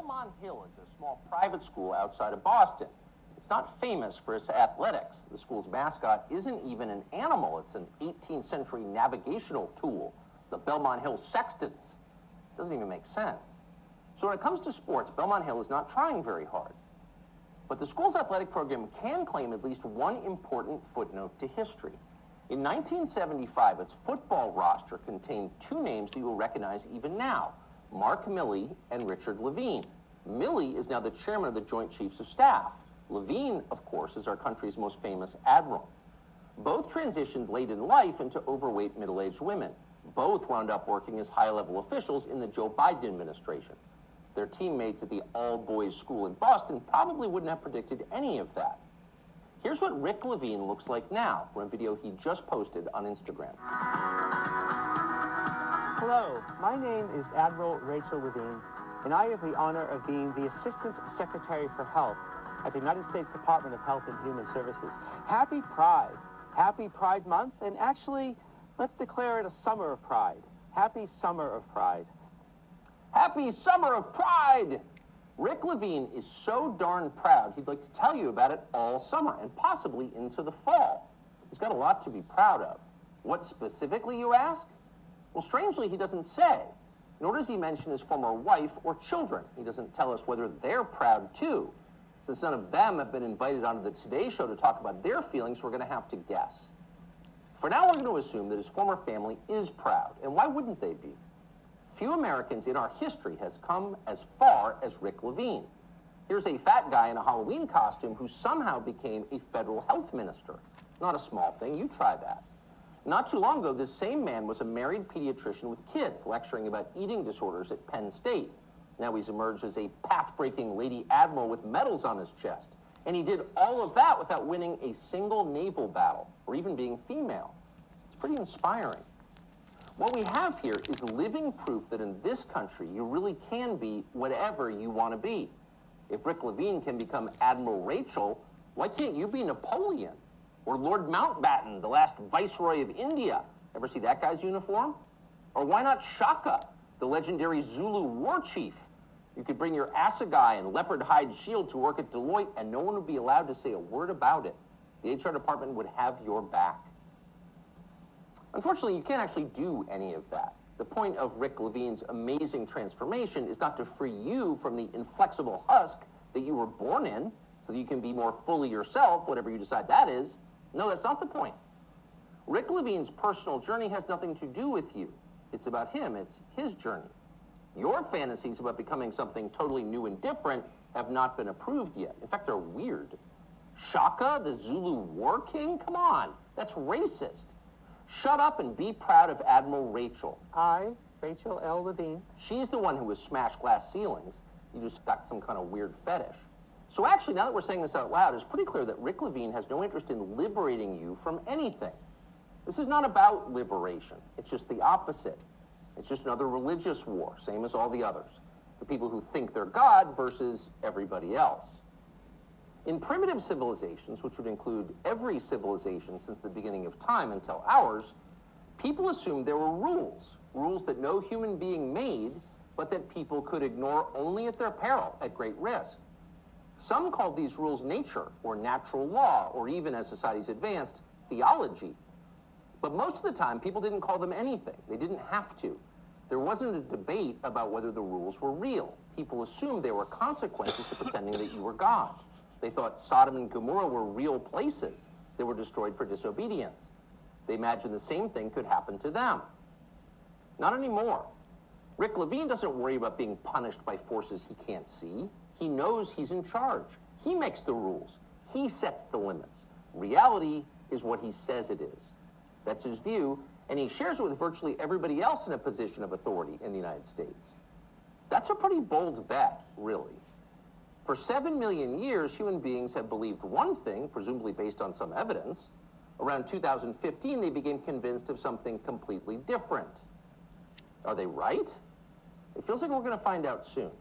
Belmont Hill is a small private school outside of Boston. It's not famous for its athletics. The school's mascot isn't even an animal. It's an 18th century navigational tool, the Belmont Hill Sextants. Doesn't even make sense. So when it comes to sports, Belmont Hill is not trying very hard. But the school's athletic program can claim at least one important footnote to history. In 1975, its football roster contained two names that you will recognize even now, Mark Milley and Richard Levine. Milley is now the chairman of the Joint Chiefs of Staff. Levine, of course, is our country's most famous admiral. Both transitioned late in life into overweight middle-aged women. Both wound up working as high-level officials in the Joe Biden administration. Their teammates at the all-boys school in Boston probably wouldn't have predicted any of that. Here's what Rick Levine looks like now from a video he just posted on Instagram. Hello, my name is Admiral Rachel Levine, and I have the honor of being the Assistant Secretary for Health at the United States Department of Health and Human Services. Happy Pride. Happy Pride Month, and actually, let's declare it a summer of pride. Happy Summer of Pride. Happy Summer of Pride! Rick Levine is so darn proud, he'd like to tell you about it all summer and possibly into the fall. He's got a lot to be proud of. What specifically, you ask? Well, strangely, he doesn't say. Nor does he mention his former wife or children. He doesn't tell us whether they're proud, too. Since none of them have been invited onto the Today Show to talk about their feelings, we're going to have to guess. For now, we're going to assume that his former family is proud. And why wouldn't they be? Few Americans in our history has come as far as Rick Levine. Here's a fat guy in a Halloween costume who somehow became a federal health minister. Not a small thing, you try that. Not too long ago, this same man was a married pediatrician with kids, lecturing about eating disorders at Penn State. Now he's emerged as a path-breaking Lady Admiral with medals on his chest. And he did all of that without winning a single naval battle, or even being female. It's pretty inspiring. What we have here is living proof that in this country, you really can be whatever you want to be. If Rick Levine can become Admiral Rachel, why can't you be Napoleon? Or Lord Mountbatten, the last Viceroy of India? Ever see that guy's uniform? Or why not Shaka, the legendary Zulu war chief? You could bring your assegai and leopard hide shield to work at Deloitte and no one would be allowed to say a word about it. The HR department would have your back. Unfortunately, you can't actually do any of that. The point of Rick Levine's amazing transformation is not to free you from the inflexible husk that you were born in so that you can be more fully yourself, whatever you decide that is. No, that's not the point. Rick Levine's personal journey has nothing to do with you. It's about him. It's his journey. Your fantasies about becoming something totally new and different have not been approved yet. In fact, they're weird. Shaka, the Zulu war king? Come on, that's racist. Shut up and be proud of Admiral Rachel. I, Rachel L. Levine. She's the one who has smashed glass ceilings. You just got some kind of weird fetish. So actually, now that we're saying this out loud, it's pretty clear that Rick Levine has no interest in liberating you from anything. This is not about liberation. It's just the opposite. It's just another religious war, same as all the others. The people who think they're God versus everybody else. In primitive civilizations, which would include every civilization since the beginning of time until ours, people assumed there were rules. Rules that no human being made, but that people could ignore only at their peril, at great risk. Some called these rules nature, or natural law, or even, as societies advanced, theology. But most of the time, people didn't call them anything. They didn't have to. There wasn't a debate about whether the rules were real. People assumed there were consequences to pretending that you were God. They thought Sodom and Gomorrah were real places that were destroyed for disobedience. They imagined the same thing could happen to them. Not anymore. Rick Levine doesn't worry about being punished by forces he can't see. He knows he's in charge. He makes the rules. He sets the limits. Reality is what he says it is. That's his view, and he shares it with virtually everybody else in a position of authority in the United States. That's a pretty bold bet, really. For 7 million years, human beings have believed one thing, presumably based on some evidence. Around 2015, they became convinced of something completely different. Are they right? It feels like we're going to find out soon.